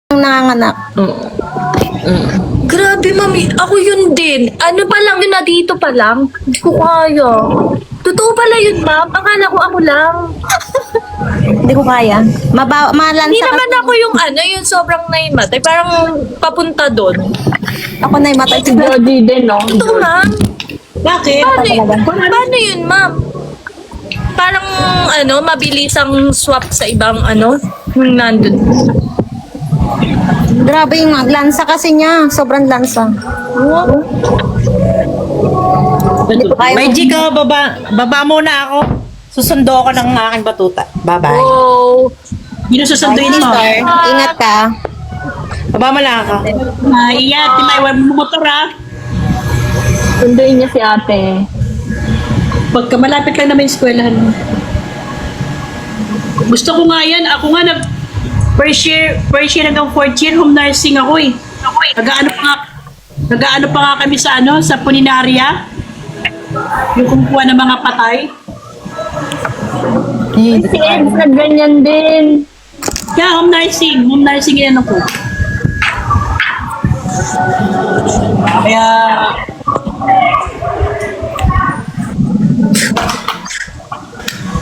nanganganak. Grabe, mami. Ako yun din. Ano pa lang yun na dito pa lang? Hindi ko kaya. Totoo pala yun, ma'am. Akala ko ako lang. Hindi ko kaya. Malansa Hindi naman ako yung yung sobrang naimatay. Parang papunta doon. Ako na yung matay si Jody din, no? Ito, ma'am. Bakit? Paano yun, ma'am? Parang, mabilisang swap sa ibang, yung nandun. Grabe yung lansa kasi niya. Sobrang lansa. Hindi ko kaya. May Jika, baba muna ako. Susundo ako ng aking batuta. Bye-bye. Oh. Yun ang susunduin mo. Ingat ka. Baba mo lang ako. Iya, Timay, wag mo motor ha. Sunduin niya si ate. Pagka malapit lang naman yung eskwelahan mo. Gusto ko nga yan. Ako nga first year hanggang fourth year, home nursing ako eh. Nag-aano pa nga kami sa sa puninaria. Yung kumukuha ng mga patay. Si Eds na ganyan din. Kaya home nursing yan ako. Kaya,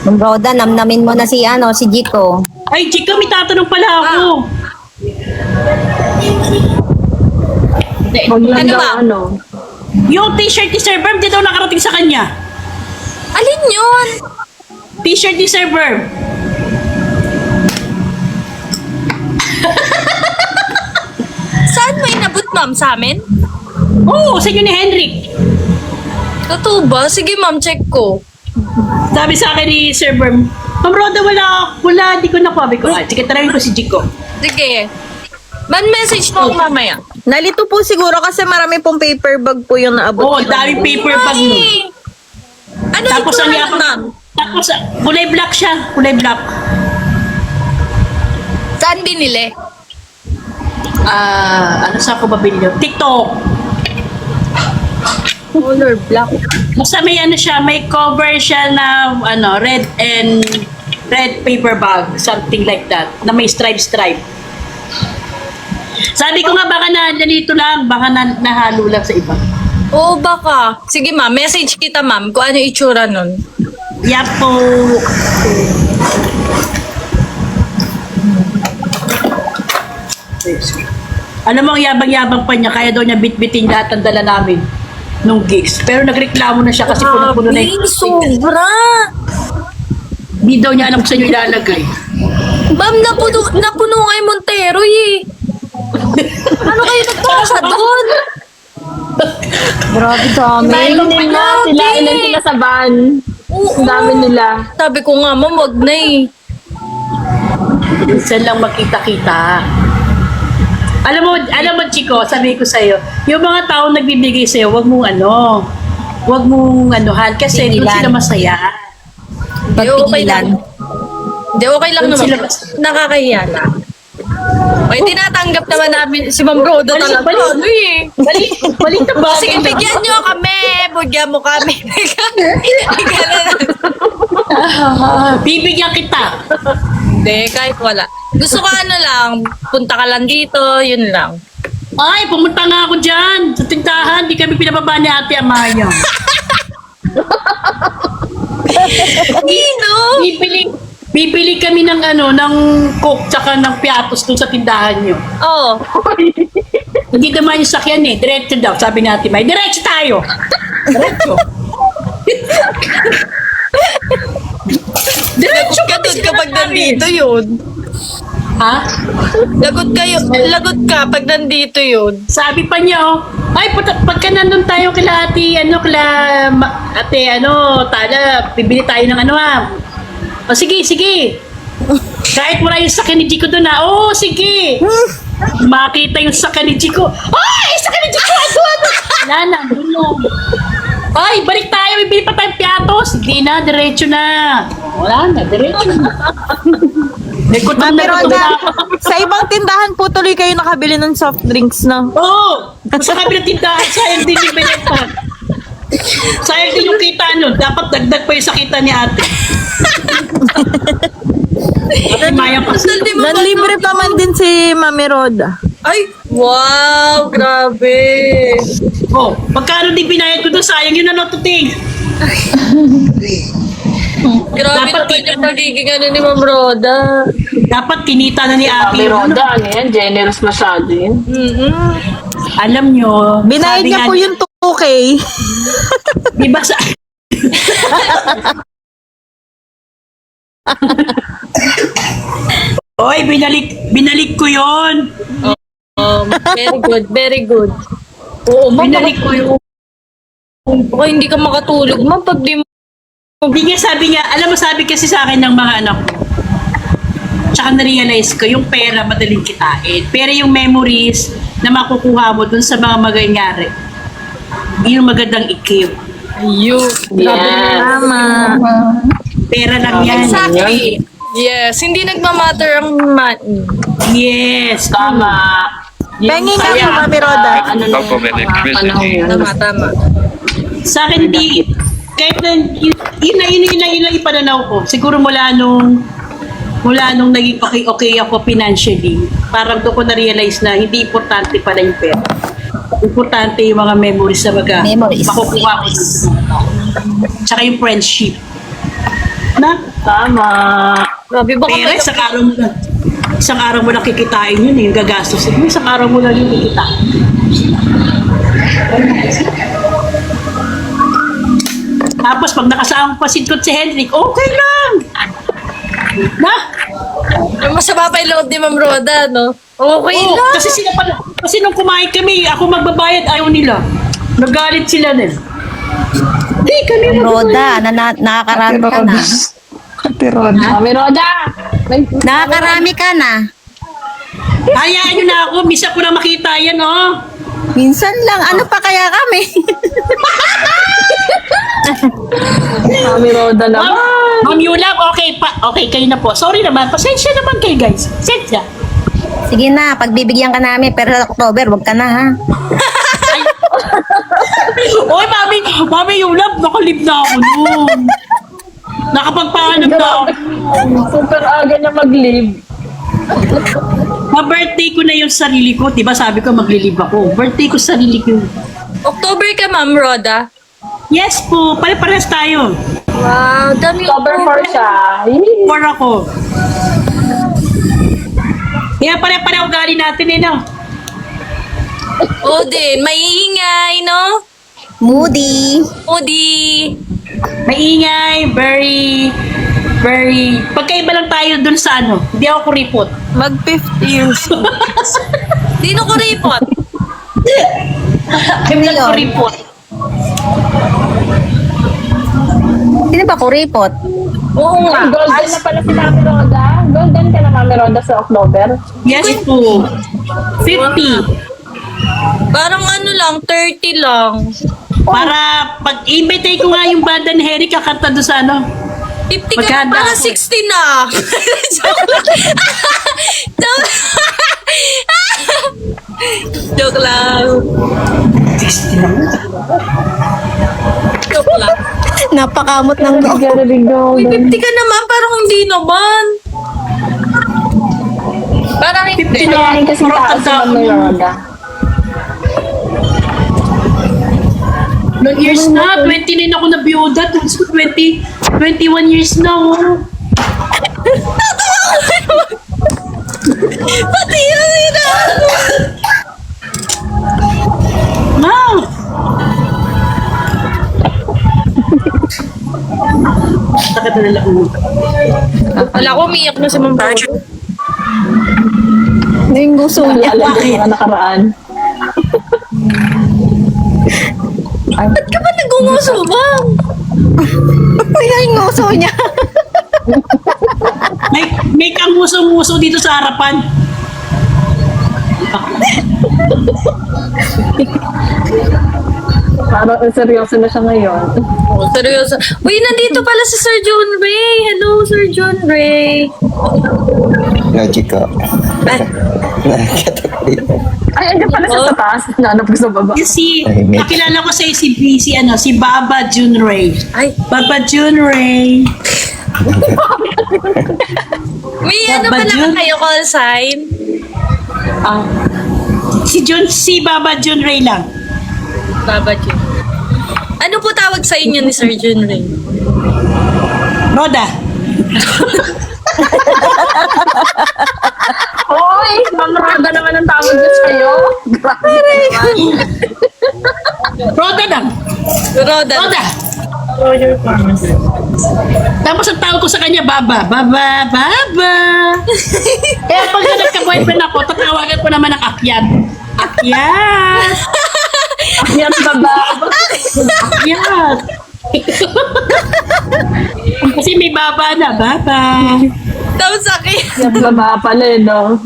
Broda, namnamin mo na si Jiko. ay Chika, may tatanong pala ako. Huwag lang Ano daw ba? Yung t-shirt ni Sir Verb, di daw nakarating sa kanya. Alin yun? T-shirt ni Sir Verb. Saan mo inabot, ma'am? Sa amin? Oo, sa inyo ni Henrik. Totoo ba? Sige, ma'am, check ko. Sabi sa akin ni Sir Verb, Ma'am Roda, wala, di ko nakuha. Sabi ko, sige, tarawin ko si Jiko. Sige. Man-message mo ako mamaya. Nalito po siguro kasi marami pong paper bag po yung naabot. Oo, daming paper bag nun. Ay! Ano Tapos ito ang na, yapang, ma'am? tapos kulay black siya, kulay black. Saan binili? Saan ko mabili yun? TikTok. Color black. Basta may siya, may cover siya na red paper bag, something like that, na may stripe. Sabi ko nga baka nandito lang, baka nahalo lang sa iba. Oo, baka. Sige, ma'am. Message kita, ma'am, kung ano itsura nun. Yapo. Alam mo, ang yabang-yabang pa niya, kaya daw niya bitbitin lahat ng dala namin nung gigs. Pero nagreklamo na siya kasi puno-puno na yung sobra! Di daw niya alam kung saan yung ilalagay. Ma'am, napuno nga yung Montero, eh. Ano kayo nagpasa doon? Grabe dami. Ilan sila sa van. Ang dami nila. Sabi ko nga, ma'am, wag na eh. Minsan lang makita-kita. Alam mo, Chico, sabi ko sa'yo, yung mga taong nagbibigay sa'yo, wag mong anuhan, kasi doon Pigilan. sila masaya. Hindi, okay lang. Pagpigilan. Hindi, okay lang Doon naman. sila Nakakahiya na. Ay, tinatanggap naman namin si Ma'am Roda talaga. Ano eh. Balik na ba? Sige, bigyan nyo kami. Bigyan mo kami. Bigyan na lang. Bibigyan kita. Hindi, kahit wala. Gusto ko lang, punta ka lang dito, yun lang. Ay, pumunta nga ako dyan. Sa tindahan, di kami pinababa ni Ate Amaya. Nino! Bibili kami ng ng coke tsaka ng piatos dun sa tindahan nyo. Oh, Hindi naman yung sakyan eh. Diretso daw, sabi ni Ate May. Diretso tayo. Diretso. diretso ka doon kapag nandito yun. Ha? Lagot ka pag nandito yun. Sabi pa niya, ay, pagka nandun tayo kila ate, Tala, bibili tayo ng O, sige. Kahit wala yung sakyan ni Chico doon Oo, sige. Makita yung sakyan ni Chico. Ay, sakyan ni Chico, doon. Wala na, doon lang. Ay, balik tayo, bibili pa tayong piatos. Hindi na, diretso na. Wala na, diretso na. Mami Roda, sa ibang tindahan po tuloy kayo nakabili ng soft drinks na. Oo! Sa kabilang tindahan, sayang din yung binenta. Sayang din yung kita nun. Dapat dagdag pa yung sa kita ni ate. Maya pa. Nanlibre pa man din si Mami Roda. Ay, wow, grabe. Oh, pagkano din binayad ko doon, sayang yun ano, tuting. Grabe Dapat naman yung pagiging ano ni Ma'am Roda. Dapat kinita na ni Aki Mami yung ano. Roda, ano yan? Generous masyado yun. Alam nyo, Binayad sabi niya nga po niya, yung 2K. di ba sa... Oy, binalik ko yon. Very good, very good. Oo, ma'am. Binalik ko yun. Baka hindi ka makatulog, ma'am, pag di mo... Hindi nga sabi niya, alam mo sabi kasi sa akin ng mga anak ko, tsaka na-realize ko, yung pera madaling kitain. Pero yung memories na makukuha mo dun sa mga maganyari, yung magandang ikip. Ayun. Yes. Tama. Pera lang yan. Exactly. Yes, hindi nagmamatter ang money. Yes. Tama. Pengi nga Kaya, po, Mami Roda. Ano na yung mga panahon yun. Tama. Sa akin, di, kahit na, yun na ipananaw ko. Siguro mula nung naging okay ako financially, parang doon ko na-realize na hindi importante pala yung pera. Importante yung mga memories na Memories. makukuha ko. Tsaka yung friendship. Na? Tama. Grabe, baka Pera, may... isang araw mo lang kikitain yun eh, yung gagastos. Isang araw mo lang yung kikitain. Tapos pag nakasama pa si Henrik, okay lang. Na? Masama pa yung loob ni Ma'am Roda, no? Okay Oo, lang. kasi nung kumain kami, ako magbabayad, ayaw nila. Nagalit sila din. Hindi, kami Roda, nakakarami ka na. Mami Roda! Nakakarami ka na. Hayaan nyo na ako, misa ko na makita yan, oh. Minsan lang, ano pa kaya kami? Mami Roda naman. Ma'am Yulab, okay kayo na po. Sorry naman, pasensya naman kayo guys. Pasensya. Sige na, pagbibigyan ka namin, pero sa October, wag ka na ha. Oy, Mami Yulab, nakalib na ako noon. Nakapagpahanap na ako. Super aga niya mag-leave. Ma-birthday ko na yung sarili ko. Diba sabi ko maglilib ako. Birthday ko sarili ko. October ka, Ma'am Roda? Yes po, pare-pares tayo. Wow, dami Cover for siya. Yee. For ako. Kaya pare-pare ugali natin eh, no? Oo din, maiingay, no? Moody. Odi. Maingay, very... Pagkaiba lang tayo dun sa ano. Hindi ako kuripot. Mag 50 years. Dino ko report. Hindi lang yun? kuripot. Sino ba kuripot? Oo nga. Golden na pala si Mami Roda. Golden ka na Mami Roda sa October. Yes po. 50. Parang ano lang, 30 lang. Para pag-invite ko nga yung banda ni Harry kakanta doon sa ano. 50 ka, Magkanda parang ako. 60 na. Joke lang. Joke lang. Joke lang. Napakamot ng loob. Uy, 50 ka naman, parang hindi naman. Parang hindi. Kaya kasi tao si Mami Roda. Ilang years na? 29 ako na biyuda. 21 years na, oh. Pati yun na. Wow! Sakit na nila ulo. Wala ko, umiyak na si Ma'am Roda. Yung gusto niya. Alam ko mga nakaraan. Ba't ka ba nagunguso, Ma'am? Kaya yung gusto niya. May kanguso-nguso dito sa harapan. Parang seryoso na siya ngayon. Oh, seryoso. Uy, nandito pala si Sir John Ray. Hello, Sir John Ray. Logico. Ay, andyan pala siya sa taas. Nanap ko sa baba. Nakilala ko si Baba June Ray. Ay, Baba June Ray. May ano Baba pala Jun? kayo call sign? Si Baba Jun Ray lang. Baba Jun. Ano po tawag sa inyo ni Sir Jun Ray? Roda. Hoy, mamrada naman ang tawag niya sa'yo. Grabe naman. Roda lang. Roda. Roda. Tapos ang tawag ko sa kanya, Baba. Baba, Baba. Kaya pag nagka-boyfriend ako, tatawagan ko naman ng Akyat. Akyat. Yan baba. Akyat. Kasi may baba na, Baba. Tapos akin. Yan baba pala eh, no?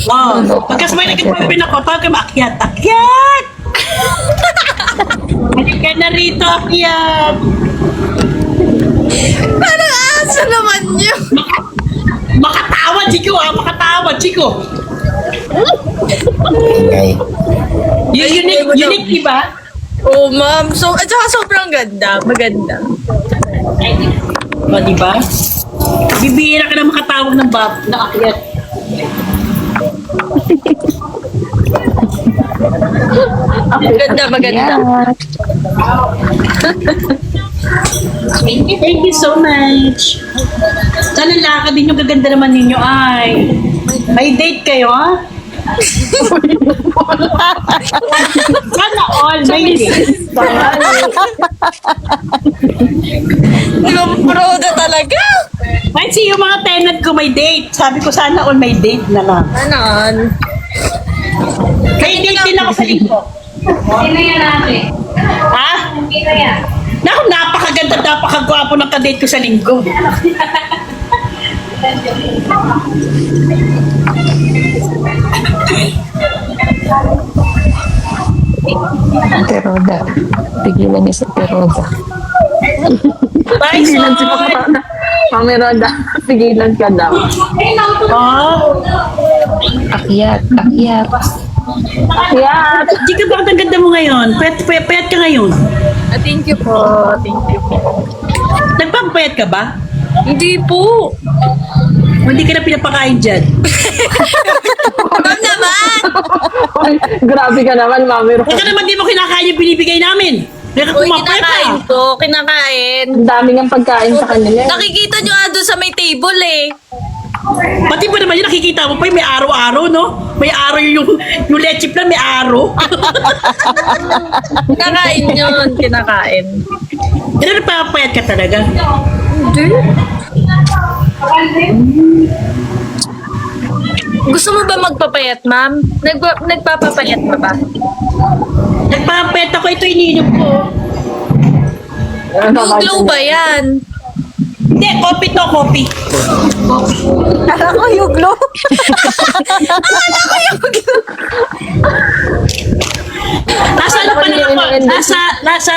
Oh, pagkas may nagka-boyfriend ako, tawag ko Akyat. Akyat. Halika na rito, Akyat. Parang aso naman niyo. Makatawa, Chico, makatawa, Chico. Ingay. Unique, diba? Oh, ma'am. So, at saka sobrang ganda. Maganda. O, diba? Bibihira ka na makatawag ng na Akyat. Maganda, maganda. Thank you so much. Sana lakad din yung gaganda naman ninyo ay. May date kayo, ha? Sana all may date. Roda talaga. Ay, see yung mga tenant ko may date. Sabi ko sana all may date na lang. Anan? May date din ako sa linggo. Ha? Naku, napakaganda, napakagwapo ng kadate ko sa linggo. Teroda. Tigilan niya sa Teroda. Bye, Tigilan si Soy! Mami. Mami Roda, tigilan ka daw. Oh, Akyat, akyat. Akyat. di ka bakit ang ganda mo ngayon? Payat ka ngayon. Thank you po. Thank you po. Nagpapayat ka ba? Hindi po. O hindi ka na pinapakain dyan? Ma'am naman. Ay, grabe ka naman, Mami Roda. Baka naman di mo kinakain yung binibigay namin. Kaya Uy, kumapayat ka. kinakain ko. Kinakain. Ang dami ng pagkain sa kanila. Nakikita nyo nga doon sa may table eh. Pati ba naman yun, nakikita mo pa yung may araw-araw, no? May araw yung leche plan, may araw. Kinakain yun. Kinakain. Pero napapayat ka talaga. Hindi. Gusto mo ba magpapayat, ma'am? Nagpapapayat ka ba? Nagpapayat ako, ito iniinom ko. Blue glow ba yan? Hindi, coffee to, coffee. Kala ko yung glow. Nasa ano pa lang ako? Nasa